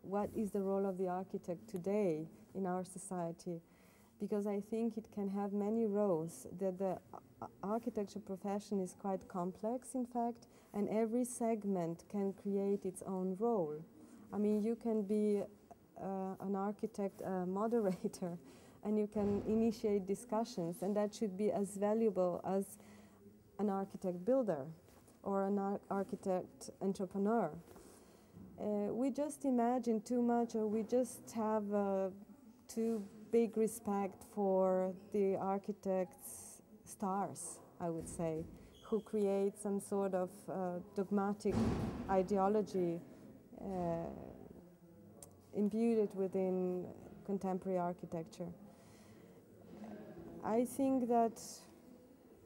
what is the role of the architect today in our society, because I think it can have many roles. The architecture profession is quite complex, in fact, and every segment can create its own role. I mean, you can be an architect, a moderator, and you can initiate discussions, and that should be as valuable as an architect builder or an architect entrepreneur. We just imagine too much, or we just have too big respect for the architects' stars, I would say, who create some sort of dogmatic ideology imbued within contemporary architecture. I think that,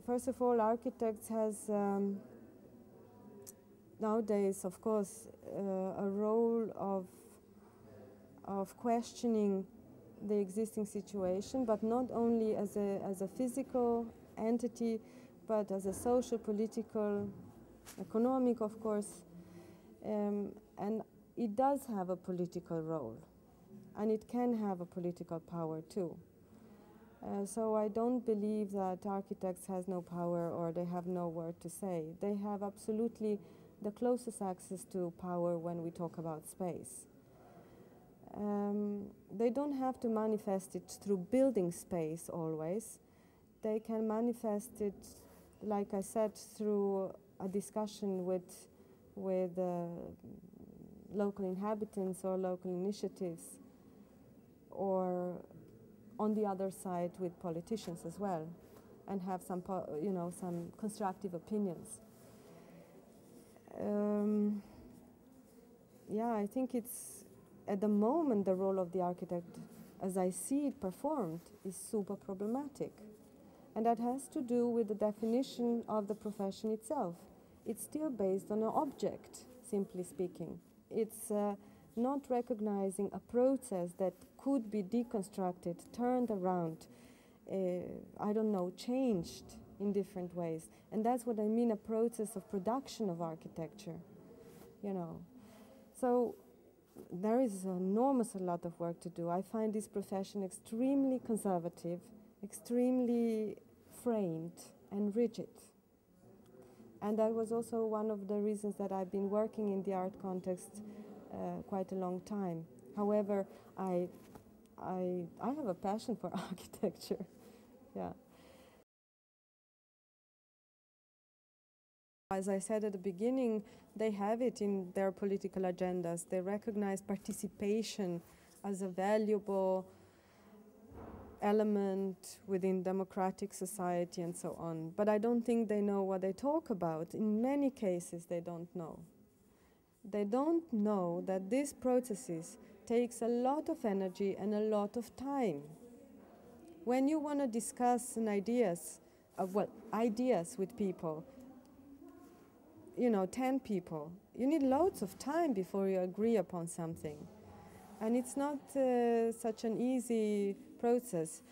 first of all, architects has nowadays, of course, a role of questioning the existing situation, but not only as a physical entity, but as a social, political, economic, of course, and it does have a political role, and it can have a political power too. So I don't believe that architects has no power or they have no word to say. They have absolutely the closest access to power when we talk about space. They don't have to manifest it through building space always. They can manifest it, like I said, through a discussion with local inhabitants or local initiatives, or on the other side with politicians as well, and have some, some constructive opinions. Yeah, I think it's, at the moment, the role of the architect, as I see it performed, is super problematic. And that has to do with the definition of the profession itself. It's still based on an object, simply speaking. It's not recognizing a process that could be deconstructed, turned around, I don't know, changed in different ways. And that's what I mean, a process of production of architecture, So there is an enormous lot of work to do. I find this profession extremely conservative, extremely framed and rigid. And that was also one of the reasons that I've been working in the art context quite a long time. However, I have a passion for architecture. Yeah. As I said at the beginning, they have it in their political agendas. They recognize participation as a valuable element within democratic society and so on. But I don't think they know what they talk about. In many cases, they don't know. They don't know that these processes takes a lot of energy and a lot of time. When you want to discuss ideas with people, 10 people, you need loads of time before you agree upon something. And it's not such an easy process.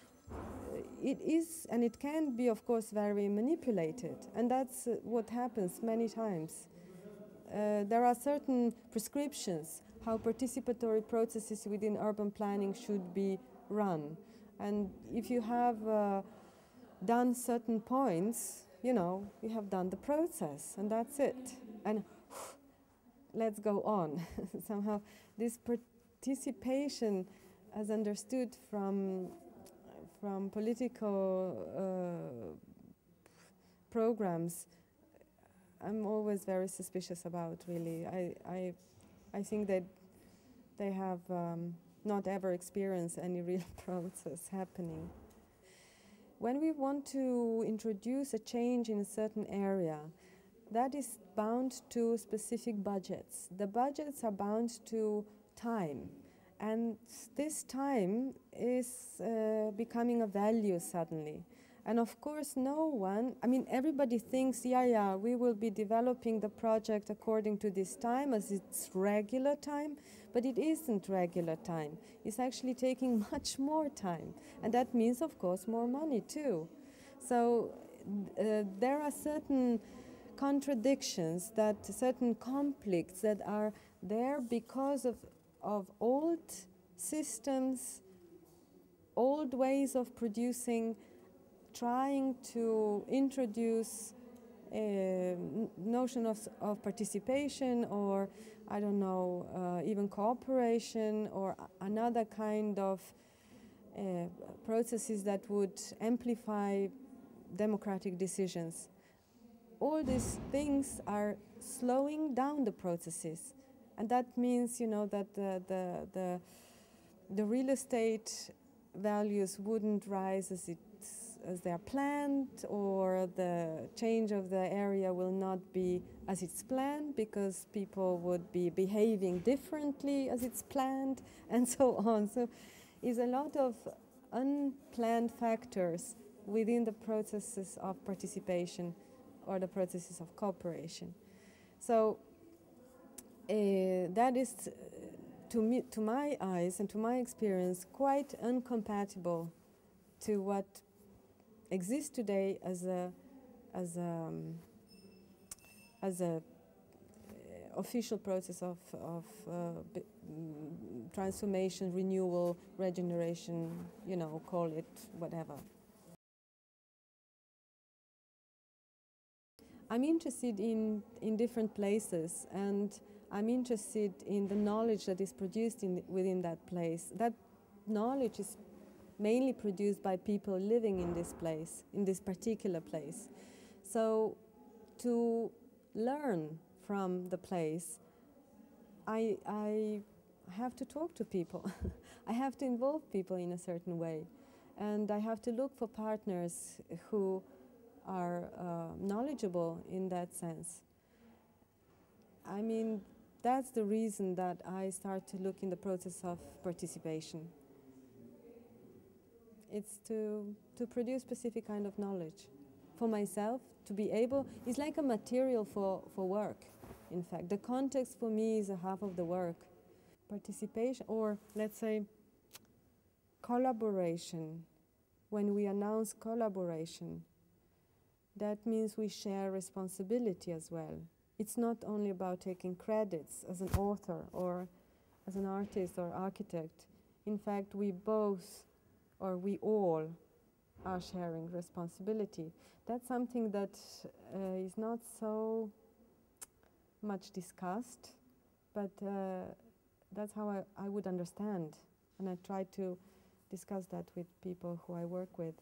It is, and it can be, of course, very manipulated. And that's what happens many times. There are certain prescriptions how participatory processes within urban planning should be run. And if you have done certain points, you have done the process, and that's it. And let's go on. Somehow this participation, as understood from political programs, I'm always very suspicious about, really. I think that they have not ever experienced any real process happening. When we want to introduce a change in a certain area, that is bound to specific budgets. The budgets are bound to time, and this time is becoming a value suddenly. And of course, everybody thinks, yeah, we will be developing the project according to this time as it's regular time, but it isn't regular time. It's actually taking much more time. And that means, of course, more money too. So there are certain contradictions, certain conflicts that are there because of of old systems, old ways of producing, trying to introduce a notion of participation, or I don't know, even cooperation, or another kind of processes that would amplify democratic decisions. All these things are slowing down the processes, and that means, you know, that the real estate values wouldn't rise as they are planned, or the change of the area will not be as it's planned because people would be behaving differently as it's planned, and so on. So it's a lot of unplanned factors within the processes of participation or the processes of cooperation. So that is, to my eyes and to my experience, quite incompatible to what exists today as a official process of transformation, renewal, regeneration, you know, call it whatever. I'm interested in different places, and I'm interested in the knowledge that is produced within that place. That knowledge is mainly produced by people living in this place, in this particular place. So to learn from the place, I have to talk to people. I have to involve people in a certain way. And I have to look for partners who are knowledgeable in that sense. I mean, that's the reason that I start to look in the process of participation. It's to produce specific kind of knowledge for myself, to be able, it's like a material for work, in fact. The context for me is a half of the work. Participation, or let's say collaboration. When we announce collaboration, that means we share responsibility as well. It's not only about taking credits as an author or as an artist or architect. In fact, we both, or we all, are sharing responsibility. That's something that is not so much discussed, but that's how I would understand, and I try to discuss that with people who I work with.